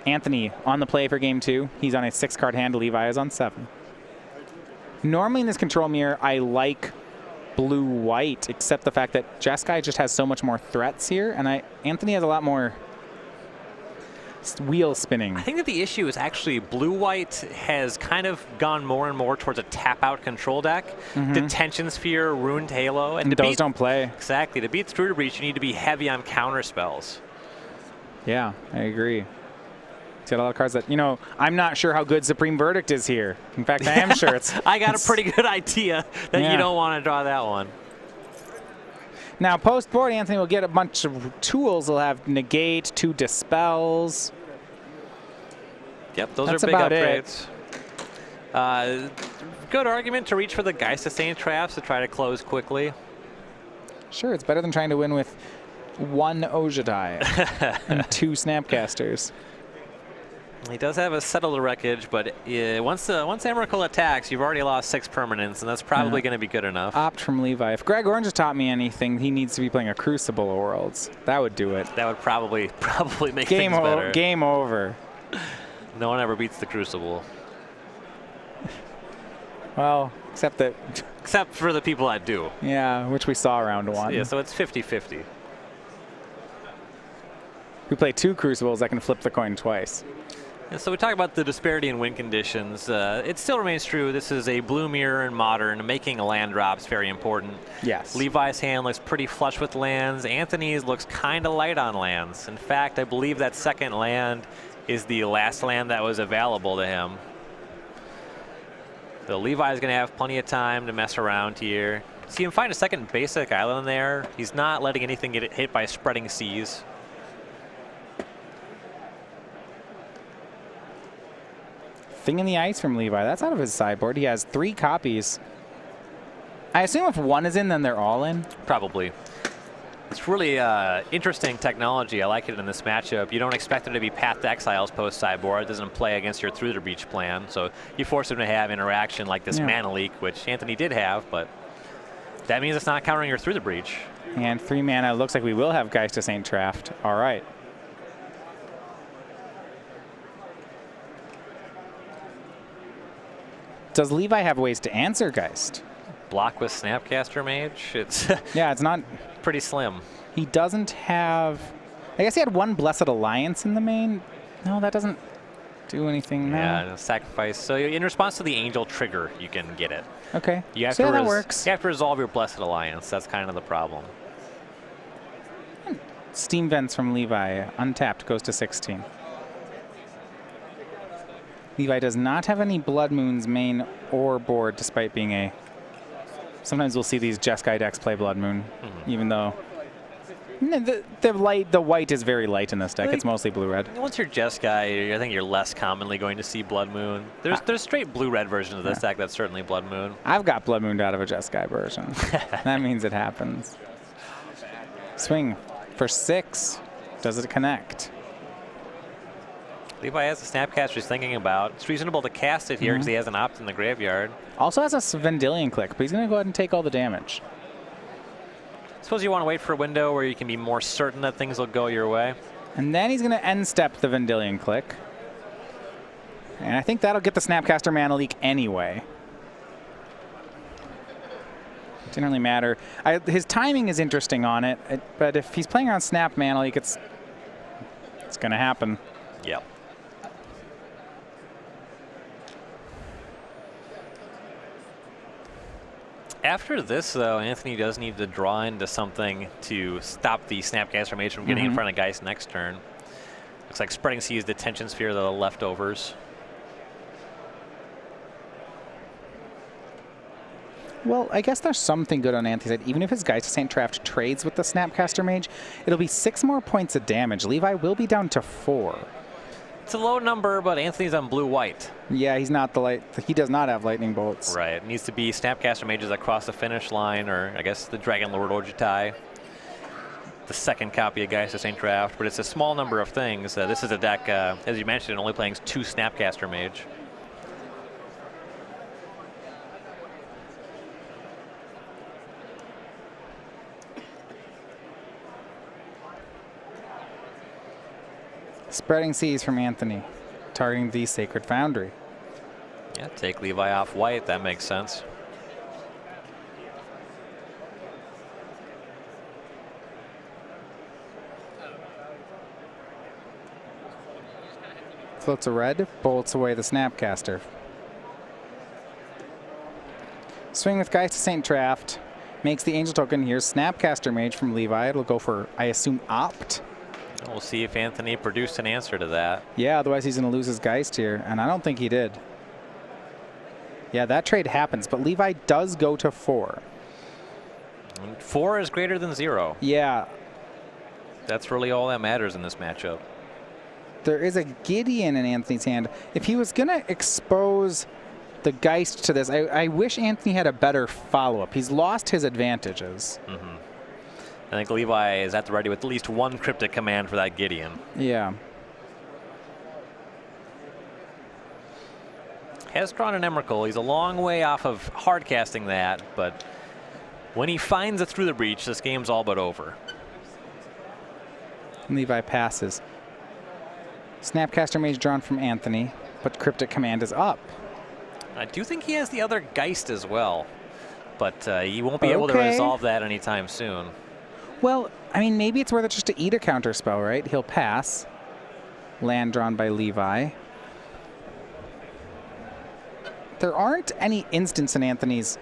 Anthony on the play for game 2. He's on a 6-card hand. Levi is on 7. Normally in this control mirror, I like blue-white, except the fact that Jeskai just has so much more threats here, and Anthony has a lot more wheel spinning. I think that the issue is actually blue-white has kind of gone more and more towards a tap-out control deck. Detention Sphere, Ruined Halo. And those don't play. Exactly. To beat Through the Breach, you need to be heavy on counter spells. Yeah, I agree. He's got a lot of cards that, you know, I'm not sure how good Supreme Verdict is here. In fact, I am sure it's... I got a pretty good idea that you don't want to draw that one. Now, post-board, Anthony will get a bunch of tools. He'll have Negate, 2 Dispels. Yep, those That's are big about upgrades. Good argument to reach for the Geist of Saint Traps to try to close quickly. Sure, it's better than trying to win with 1 Ojidai and 2 Snapcasters. He does have a Settle the Wreckage, but once Emrakul attacks, you've already lost 6 permanents, and that's probably going to be good enough. Opt from Levi. If Greg Orange has taught me anything, he needs to be playing a Crucible of Worlds. That would do it. That would probably make things better. Game over. No one ever beats the Crucible. Well, except for the people that do. Yeah, which we saw round 1. Yeah, so it's 50-50. We play 2 Crucibles that can flip the coin twice. And so we talk about the disparity in win conditions. It still remains true. This is a blue mirror in Modern. Making a land drop is very important. Yes. Levi's hand looks pretty flush with lands. Anthony's looks kind of light on lands. In fact, I believe that second land is the last land that was available to him. So Levi's going to have plenty of time to mess around here. See him find a second basic island there. He's not letting anything get hit by Spreading Seas. Thing in the Ice from Levi. That's out of his sideboard. He has 3 copies. I assume if 1 is in, then they're all in? Probably. It's really interesting technology. I like it in this matchup. You don't expect there to be Path to Exiles post-sideboard. It doesn't play against your Through the Breach plan. So you force him to have interaction like this Mana Leak, which Anthony did have, but that means it's not countering your Through the Breach. And 3 mana. Looks like we will have Geist of Saint Traft. All right. Does Levi have ways to answer Geist? Block with Snapcaster Mage? It's yeah, it's not pretty slim. He doesn't have... I guess he had 1 Blessed Alliance in the main. No, that doesn't do anything now. Yeah, sacrifice. So in response to the Angel trigger, you can get it. Okay. You have so that works. You have to resolve your Blessed Alliance. That's kind of the problem. Steam Vents from Levi. Untapped goes to 16. Levi does not have any Blood Moons main or board, despite being a... Sometimes we'll see these Jeskai decks play Blood Moon, even though the white is very light in this deck. It's mostly blue-red. Once you're Jeskai, I think you're less commonly going to see Blood Moon. There's straight blue-red versions of this deck that's certainly Blood Moon. I've got Blood Mooned out of a Jeskai version. That means it happens. Swing for 6. Does it connect? Levi has a Snapcaster he's thinking about. It's reasonable to cast it here because he has an opt in the graveyard. Also has a Vendilion Click, but he's going to go ahead and take all the damage. I suppose you want to wait for a window where you can be more certain that things will go your way. And then he's going to end step the Vendilion Click. And I think that'll get the Snapcaster Mana Leak anyway. It didn't really matter. His timing is interesting on it, but if he's playing around Snap Mana Leak, it's going to happen. Yep. After this, though, Anthony does need to draw into something to stop the Snapcaster Mage from getting in front of Geist next turn. Looks like Spreading Seas, Detention Sphere, the leftovers. Well, I guess there's something good on Anthony's side. Even if his Geist of Saint Traft trades with the Snapcaster Mage, it'll be 6 more points of damage. Levi will be down to 4. It's a low number, but Anthony's on blue-white. Yeah, he's not he does not have lightning bolts. Right. It needs to be Snapcaster Mages across the finish line, or I guess the Dragon Lord Ojutai. The second copy of Geist of Saint Traft, but it's a small number of things. This is a deck, as you mentioned, only playing 2 Snapcaster Mage. Spreading seas from Anthony, targeting the Sacred Foundry. Yeah, take Levi off white. That makes sense. Floats a red, bolts away the Snapcaster. Swing with Geist to Saint Draft. Makes the Angel token. Here's Snapcaster Mage from Levi. It'll go for, I assume, Opt. We'll see if Anthony produced an answer to that. Yeah, otherwise he's going to lose his Geist here, and I don't think he did. Yeah, that trade happens, but Levi does go to 4. 4 is greater than 0. Yeah. That's really all that matters in this matchup. There is a Gideon in Anthony's hand. If he was going to expose the Geist to this, I wish Anthony had a better follow-up. He's lost his advantages. Mm-hmm. I think Levi is at the ready with at least one cryptic command for that Gideon. Yeah. Has drawn an Emrakul. He's a long way off of hard casting that, but when he finds it through the breach, this game's all but over. Levi passes. Snapcaster Mage drawn from Anthony, but Cryptic Command is up. I do think he has the other Geist as well, but he won't be able to resolve that anytime soon. Well, I mean, maybe it's worth it just to eat a counter spell, right? He'll pass. Land drawn by Levi. There aren't any instants in Anthony's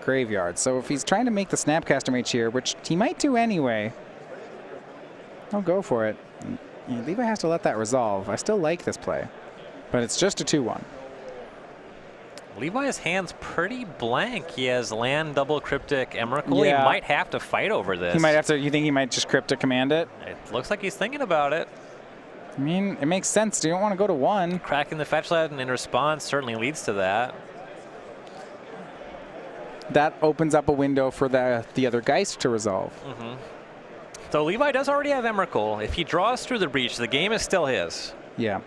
graveyard, so if he's trying to make the Snapcaster Mage here, which he might do anyway, I'll go for it. Yeah, Levi has to let that resolve. I still like this play, but it's just a 2-1. Levi's hand's pretty blank. He has land, double cryptic, Emrakul. Yeah. He might have to fight over this. He might have to. You think he might just Cryptic Command it? It looks like he's thinking about it. I mean, it makes sense. You don't want to go to 1. Cracking the fetch land in response certainly leads to that. That opens up a window for the other Geist to resolve. Mm-hmm. So Levi does already have Emrakul. If he draws through the breach, the game is still his. Yeah.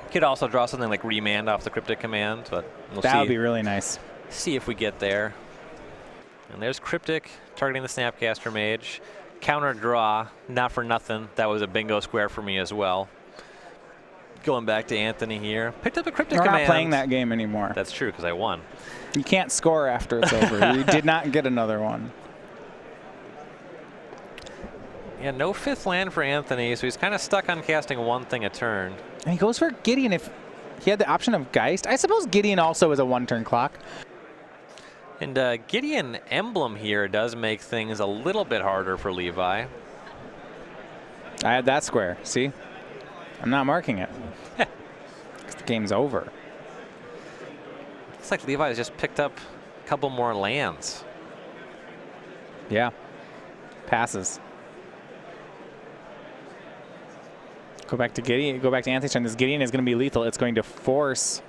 Could also draw something like Remand off the Cryptic Command, but we'll That would be really nice. See if we get there. And there's Cryptic targeting the Snapcaster Mage. Counter draw, not for nothing. That was a bingo square for me as well. Going back to Anthony here. Picked up a Cryptic Command. We're not playing that game anymore. That's true, because I won. You can't score after it's over. You did not get another one. Yeah, no 5th land for Anthony, so he's kind of stuck on casting one thing a turn. And he goes for Gideon if he had the option of Geist. I suppose Gideon also is a 1-turn clock. And Gideon Emblem here does make things a little bit harder for Levi. I had that square. See? I'm not marking it. The game's over. Looks like Levi's just picked up a couple more lands. Yeah. Passes. Go back to Gideon. Go back to Anthony's turn. This Gideon is going to be lethal. It's going to force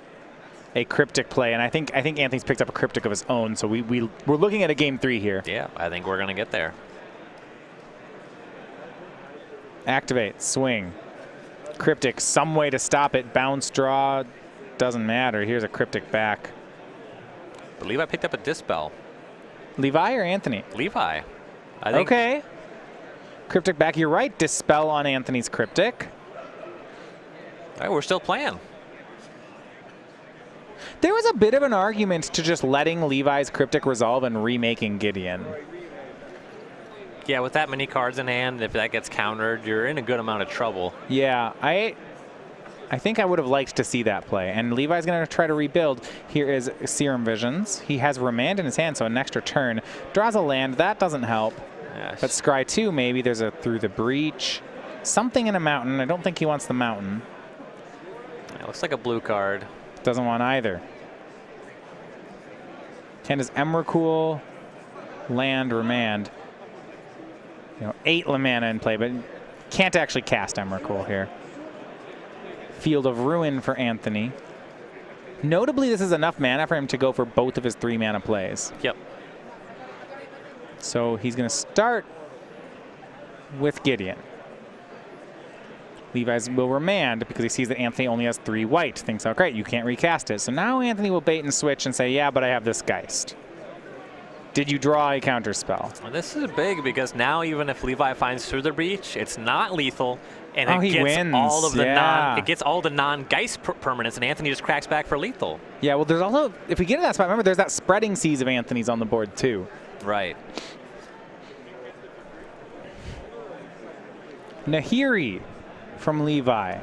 a Cryptic play, and I think Anthony's picked up a Cryptic of his own. So we're looking at a game 3 here. Yeah, I think we're going to get there. Activate. Swing. Cryptic. Some way to stop it. Bounce. Draw. Doesn't matter. Here's a Cryptic back. But Levi picked up a Dispel. Levi or Anthony? Levi. I think. Okay. Cryptic back. You're right. Dispel on Anthony's Cryptic. All right, we're still playing. There was a bit of an argument to just letting Levi's Cryptic resolve and remaking Gideon. Yeah, with that many cards in hand, if that gets countered, you're in a good amount of trouble. Yeah, I think I would have liked to see that play. And Levi's going to try to rebuild. Here is Serum Visions. He has Remand in his hand, so an extra turn. Draws a land. That doesn't help. Yes. But Scry 2, maybe there's a Through the Breach. Something in a mountain. I don't think he wants the mountain. It looks like a blue card. Doesn't want either. Hand is Emrakul, land, Remand. 8 mana in play, but can't actually cast Emrakul here. Field of Ruin for Anthony. Notably, this is enough mana for him to go for both of his 3 mana plays. Yep. So he's going to start with Gideon. Levi's will Remand because he sees that Anthony only has 3 white. Thinks, oh, great, you can't recast it. So now Anthony will bait and switch and say, yeah, but I have this Geist. Did you draw a counter spell? Well, this is big because now even if Levi finds through the breach, it's not lethal, and it gets wins. all of the Yeah. it gets all the non-Geist permanents, and Anthony just cracks back for lethal. Yeah, well, there's also, if we get in that spot, remember there's that spreading seas of Anthony's on the board too. Right. Nahiri from Levi.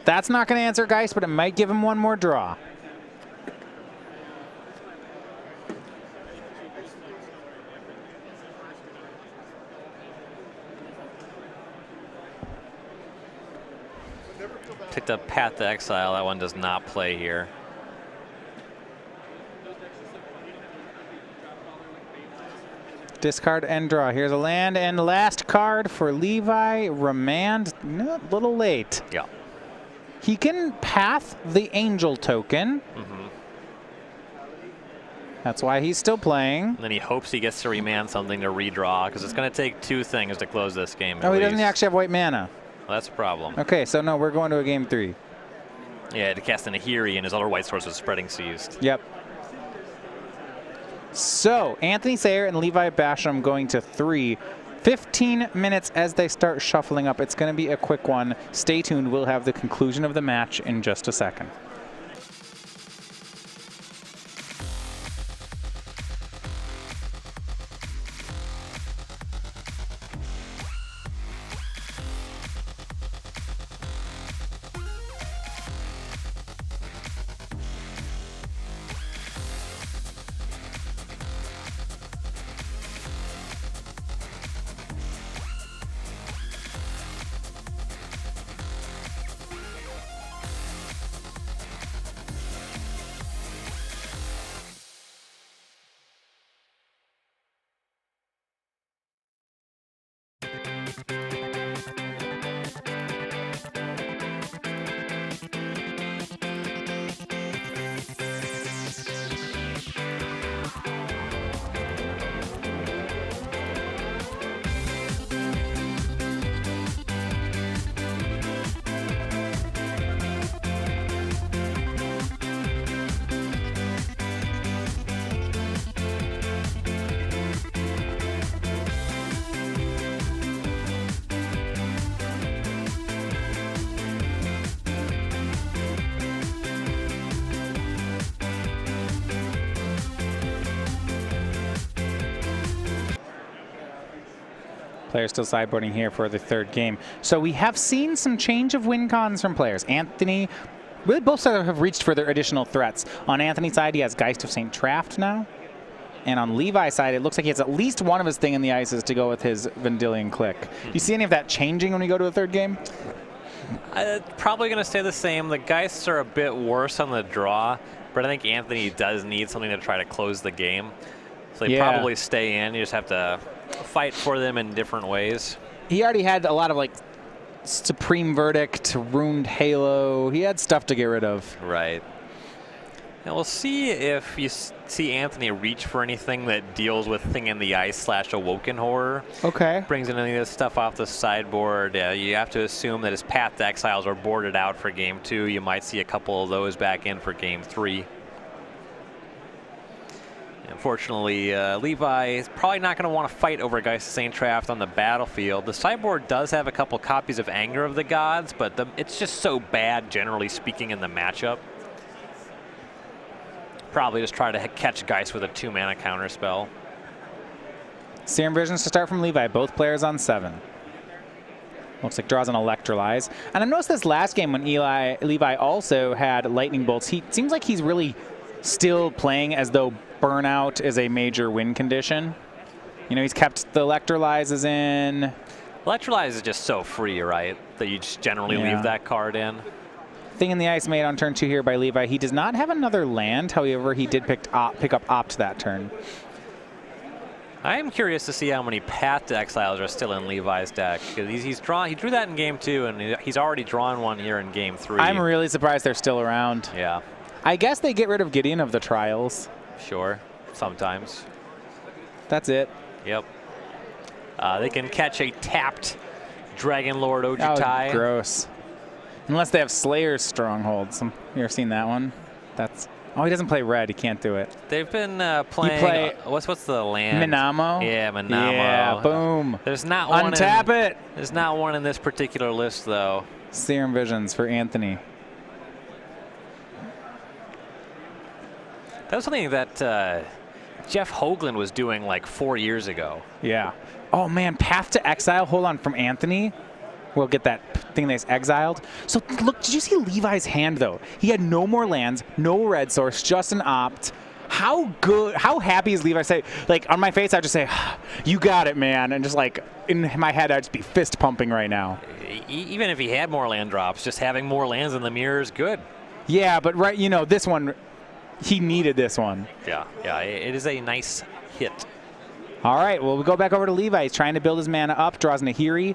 That's not going to answer Geist, but it might give him one more draw. Picked up Path to Exile. That one does not play here. Discard and draw. Here's a land and last card for Levi. Remand. A little late. Yeah. He can path the Angel token. That's why he's still playing. And then he hopes he gets to remand something to redraw, because it's going to take 2 things to close this game. Oh, he doesn't actually have white mana. Well, that's a problem. Okay, so no, we're going to a game 3. Yeah, to cast an Nahiri, and his other white source was spreading seized. Yep. So, Anthony Sayre and Levi Basham going to 3. 15 minutes as they start shuffling up. It's going to be a quick one. Stay tuned. We'll have the conclusion of the match in just a second. Players still sideboarding here for the third game. So we have seen some change of win cons from players. Anthony, really both sides have reached for their additional threats. On Anthony's side, he has Geist of St. Traft now. And on Levi's side, it looks like he has at least one of his thing in the ices to go with his Vendilion Click. Do you see any of that changing when we go to a third game? Probably going to stay the same. The Geists are a bit worse on the draw, but I think Anthony does need something to try to close the game. So they probably stay in. You just have to fight for them in different ways. He already had a lot of like Supreme Verdict, Ruined Halo. He had stuff to get rid of. Right. Now we'll see if you see Anthony reach for anything that deals with Thing in the Ice / Awoken Horror. Okay. Brings in any of this stuff off the sideboard. You have to assume that his Path to Exiles are boarded out for game 2. You might see a couple of those back in for game 3. Unfortunately, Levi is probably not going to want to fight over Geist of St. Traft on the battlefield. The sideboard does have a couple copies of Anger of the Gods, but it's just so bad, generally speaking, in the matchup. Probably just try to catch Geist with a 2-mana counterspell. Serum Visions to start from Levi, both players on 7. Looks like draws an Electrolyze. And I noticed this last game when Levi also had Lightning Bolts. He seems like he's really still playing as though Burnout is a major win condition. You know, he's kept the Electrolyzes in. Electrolyze is just so free, right? That you just generally leave that card in. Thing in the Ice made on turn 2 here by Levi. He does not have another land. However, he did pick up Opt that turn. I am curious to see how many Path to Exiles are still in Levi's deck. Because he drew that in game 2, and he's already drawn one here in game 3. I'm really surprised they're still around. Yeah. I guess they get rid of Gideon of the Trials. Sure, sometimes. That's it. Yep. They can catch a tapped Dragon Lord Ojutai. Oh, gross. Unless they have Slayer's Strongholds. You ever seen that one? That's Oh, he doesn't play red. He can't do it. They've been playing. What's the land? Minamo. Yeah, Minamo. Yeah, boom. There's not one. Untap it. There's not one in this particular list, though. Serum Visions for Anthony. That was something that Jeff Hoagland was doing like 4 years ago. Yeah. Oh, man. Path to Exile. Hold on. From Anthony. We'll get that thing that's exiled. So, look, did you see Levi's hand, though? He had no more lands, no red source, just an opt. How good, how happy is Levi? Say, like, on my face, I'd just say, you got it, man. And just, like, in my head, I'd just be fist pumping right now. Even if he had more land drops, just having more lands in the mirror is good. Yeah, but, right, you know, this one, he needed this one. Yeah, it is a nice hit. All right, well, we go back over to Levi. He's trying to build his mana up, draws Nahiri.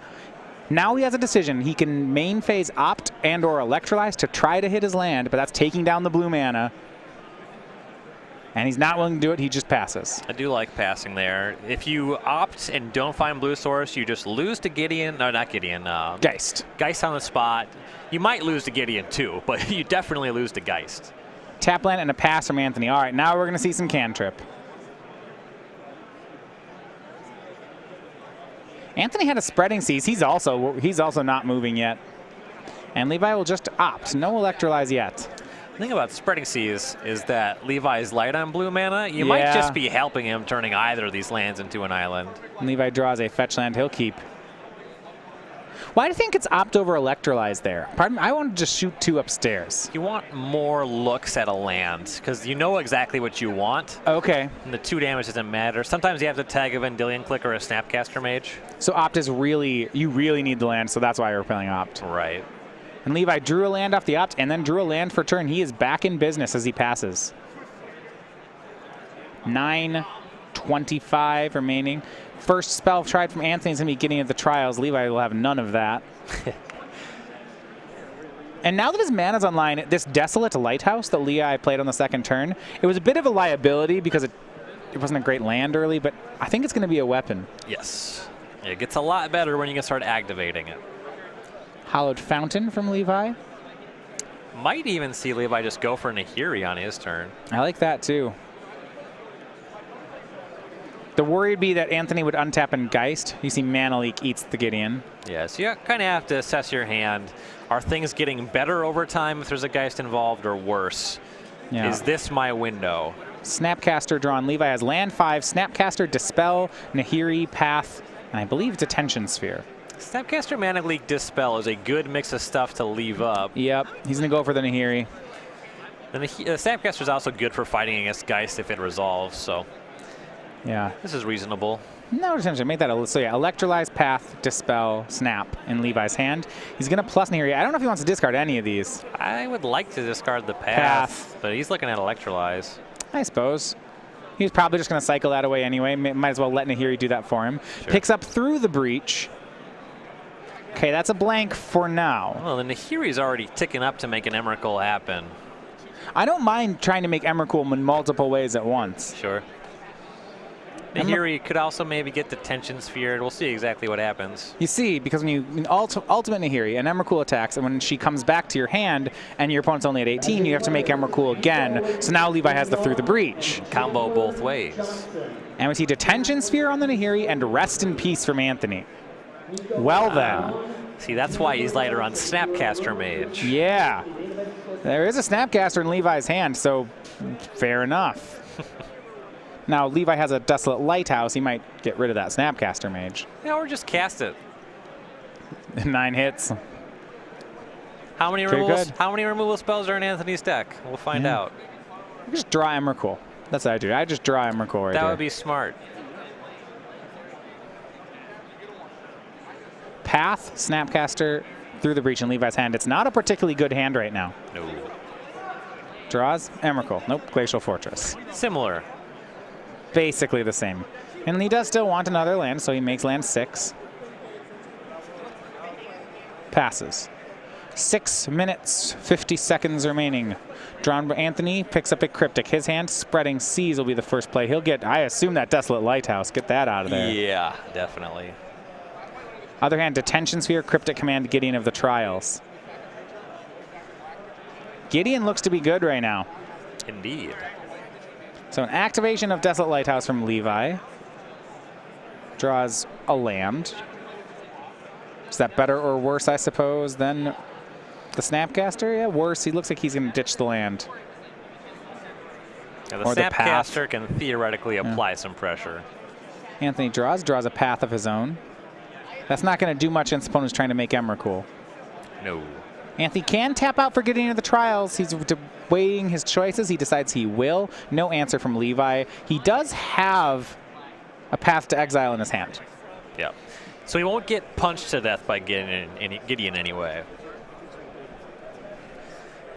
Now he has a decision. He can main phase opt and or electrolyze to try to hit his land, but that's taking down the blue mana. And he's not willing to do it. He just passes. I do like passing there. If you opt and don't find blue source, you just lose to Gideon. No, not Gideon. Geist. Geist on the spot. You might lose to Gideon too, but you definitely lose to Geist. Tap land and a pass from Anthony. All right, now we're going to see some cantrip. Anthony had a spreading seas. He's also not moving yet. And Levi will just opt. No electrolyze yet. The thing about spreading seas is that Levi's light on blue mana. You might just be helping him turning either of these lands into an island. Levi draws a fetch land he'll keep. Why do you think it's opt over electrolyze there? Pardon me, I want to just shoot 2 upstairs. You want more looks at a land because you know exactly what you want. Okay. And the 2 damage doesn't matter. Sometimes you have to tag a Vendilion Click or a Snapcaster Mage. So opt is really, you really need the land, so that's why you're playing opt. Right. And Levi drew a land off the opt and then drew a land for turn. He is back in business as he passes. 9:25 remaining. First spell tried from Anthony is going to be getting at the trials. Levi will have none of that. And now that his mana's online, this Desolate Lighthouse that Levi played on the second turn, it was a bit of a liability because it wasn't a great land early, but I think it's going to be a weapon. Yes. It gets a lot better when you can start activating it. Hallowed Fountain from Levi. Might even see Levi just go for Nahiri on his turn. I like that too. The worry would be that Anthony would untap and Geist. You see Mana Leak eats the Gideon. Yeah, so you kind of have to assess your hand. Are things getting better over time if there's a Geist involved or worse? Yeah. Is this my window? Snapcaster drawn. Levi has land 5, Snapcaster, Dispel, Nahiri, Path, and I believe Detention Sphere. Snapcaster, Mana Leak, Dispel is a good mix of stuff to leave up. Yep, he's going to go for the Nahiri. The Snapcaster is also good for fighting against Geist if it resolves, so... Yeah. This is reasonable. No detention. Make that a so yeah. Electrolyze, Path, Dispel, Snap in Levi's hand. He's gonna plus Nahiri. I don't know if he wants to discard any of these. I would like to discard the Path. But he's looking at Electrolyze. I suppose. He's probably just gonna cycle that away anyway. Might as well let Nahiri do that for him. Sure. Picks up through the breach. Okay, that's a blank for now. Well, the Nahiri's already ticking up to make an Emrakul happen. I don't mind trying to make Emrakul in multiple ways at once. Sure. Nahiri could also maybe get Detention Sphere. We'll see exactly what happens. You see, because when you ultimate Nahiri, an Emrakul attacks, and when she comes back to your hand and your opponent's only at 18, you have to make Emrakul again. So now Levi has the Through the Breach. Combo both ways. And we see Detention Sphere on the Nahiri and Rest in Peace from Anthony. Well then. See, that's why he's lighter on Snapcaster Mage. Yeah. There is a Snapcaster in Levi's hand, so fair enough. Now, Levi has a Desolate Lighthouse. He might get rid of that Snapcaster Mage. Yeah, or just cast it. 9 hits. How many removal spells are in Anthony's deck? We'll find out. You just draw Emrakul. That's what I do. I just draw Emrakul right there. That would be smart. Path, Snapcaster, Through the Breach in Levi's hand. It's not a particularly good hand right now. No. Draws Emrakul. Nope, Glacial Fortress. Similar. Basically the same. And he does still want another land, so he makes land 6. Passes. 6 minutes, 50 seconds remaining. Drawn by Anthony, picks up a Cryptic. His hand, Spreading Seas will be the first play. He'll get, I assume, that Desolate Lighthouse. Get that out of there. Yeah, definitely. Other hand, Detention Sphere, Cryptic Command, Gideon of the Trials. Gideon looks to be good right now. Indeed. So an activation of Desolate Lighthouse from Levi. Draws a land. Is that better or worse, I suppose, than the Snapcaster? Yeah, worse. He looks like he's going to ditch the land. Now, the Snapcaster can theoretically apply some pressure. Anthony draws a path of his own. That's not going to do much against opponents trying to make Emrakul. No. Anthony can tap out for getting into the trials. He's weighing his choices. He decides he will. No answer from Levi. He does have a path to exile in his hand. Yeah. So he won't get punched to death by Gideon anyway.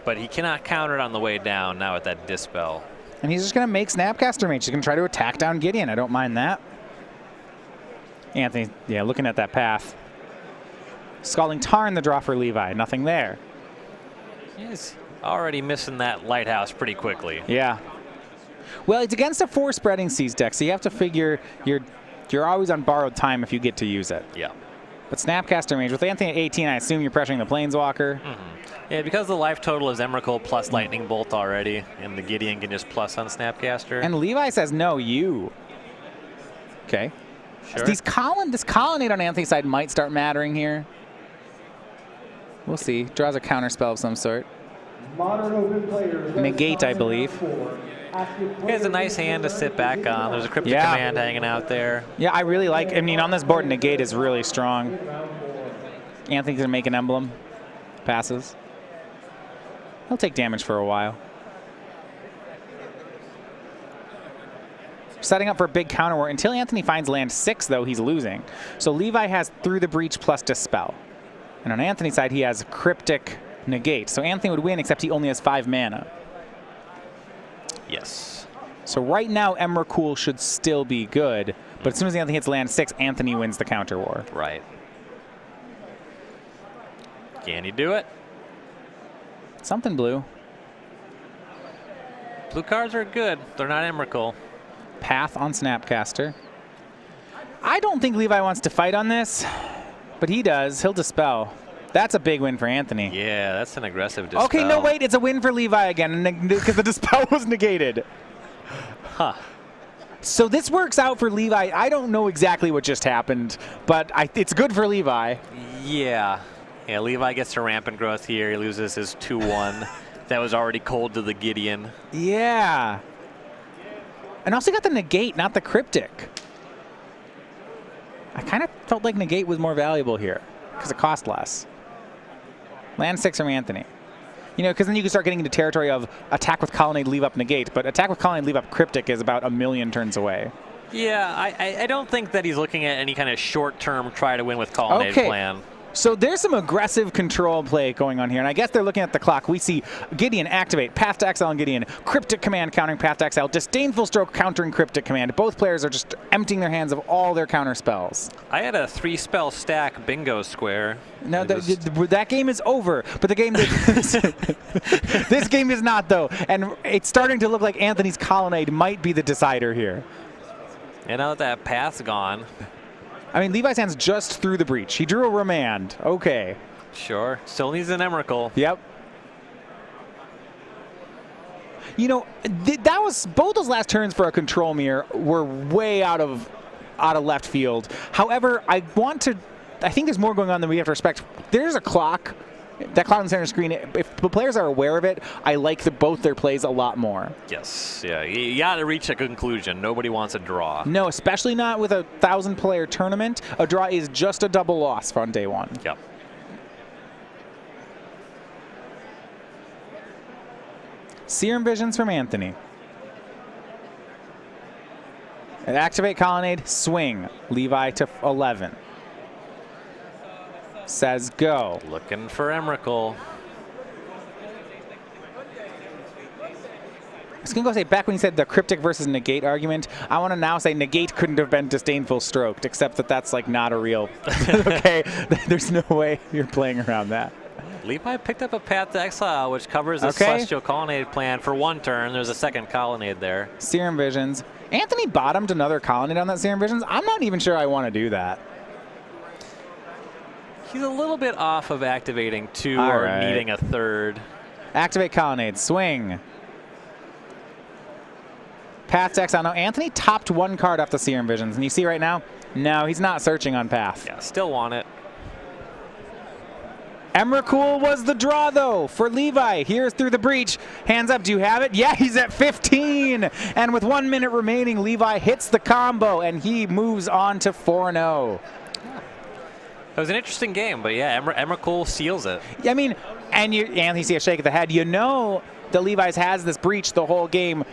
But he cannot counter it on the way down now with that Dispel. And he's just going to make Snapcaster Mage. He's going to try to attack down Gideon. I don't mind that. Anthony, yeah, looking at that path. Scalding Tarn the draw for Levi. Nothing there. He's already missing that Lighthouse pretty quickly. Yeah. Well, it's against a 4 spreading seas deck, so you have to figure you're always on borrowed time if you get to use it. Yeah. But Snapcaster Mage, with Anthony at 18, I assume you're pressuring the Planeswalker. Yeah, because the life total is Emrakul plus Lightning Bolt already, and the Gideon can just plus on Snapcaster. And Levi says, no, you. Okay. Sure. This Colonnade on Anthony's side might start mattering here. We'll see. Draws a counter spell of some sort. Negate, I believe. He has a nice hand to sit back on. There's a Cryptic Command hanging out there. Yeah, I really like. I mean, on this board, Negate is really strong. Anthony's gonna make an emblem. Passes. He'll take damage for a while. Setting up for a big counter war. Until Anthony finds land 6, though, he's losing. So Levi has Through the Breach plus Dispel. And on Anthony's side, he has Cryptic Negate. So Anthony would win, except he only has 5 mana. Yes. So right now, Emrakul should still be good. But as soon as Anthony hits land 6, Anthony wins the counter war. Right. Can he do it? Something blue. Blue cards are good. They're not Emrakul. Path on Snapcaster. I don't think Levi wants to fight on this, but he does. He'll Dispel. That's a big win for Anthony. Yeah, that's an aggressive Dispel. Okay, no, wait. It's a win for Levi again because the Dispel was negated. Huh. So this works out for Levi. I don't know exactly what just happened, but it's good for Levi. Yeah. Yeah, Levi gets to Rampant Growth here. He loses his 2-1. That was already cold to the Gideon. Yeah. And also got the Negate, not the Cryptic. I kind of felt like Negate was more valuable here because it cost less. Land 6 from Anthony. You know, because then you can start getting into territory of attack with Colonnade, leave up Negate. But attack with Colonnade, leave up Cryptic is about 1,000,000 turns away. Yeah, I don't think that he's looking at any kind of short-term try to win with Colonnade plan. So there's some aggressive control play going on here, and I guess they're looking at the clock. We see Gideon activate, Path to Exile on Gideon, Cryptic Command countering Path to Exile, Disdainful Stroke countering Cryptic Command. Both players are just emptying their hands of all their counter spells. I had a 3-spell stack bingo square. No, that game is over, but the game this game is not, though, and it's starting to look like Anthony's Colonnade might be the decider here. And now that that path's gone. I mean, Levi's hand's just Through the Breach. He drew a Remand. Okay. Sure. Still needs an Emrakul. Yep. You know, that was both those last turns for a Control Mirror were way out of left field. However, I think there's more going on than we have to respect. There's a clock. That clock on the center screen, if the players are aware of it, I like both their plays a lot more. Yes, yeah, you got to reach a conclusion. Nobody wants a draw. No, especially not with a 1,000-player tournament. A draw is just a double loss on day one. Yep. Serum Visions from Anthony. And activate Colonnade, swing. Levi to 11. Says go. Looking for Emrakul. I was going to go say, back when you said the Cryptic versus Negate argument, I want to now say Negate couldn't have been Disdainful Stroked, except that that's like not a real... Okay, there's no way you're playing around that. Levi picked up a Path to Exile, which covers the Celestial Colonnade plan for one turn. There's a second Colonnade there. Serum Visions. Anthony bottomed another Colonnade on that Serum Visions. I'm not even sure I want to do that. He's a little bit off of activating 2 or needing a 3rd. Activate Colonnade. Swing. Path to exile. Now, Anthony topped one card off the Serum Visions, and you see right now, no, he's not searching on Path. Yeah, still want it. Emrakul was the draw, though, for Levi. Here's through the breach. Hands up, do you have it? Yeah, he's at 15. And with 1 minute remaining, Levi hits the combo, and he moves on to 4-0. It was an interesting game, but yeah, Emrakul seals it. I mean, and you see a shake of the head. You know that Levi's has this breach the whole game.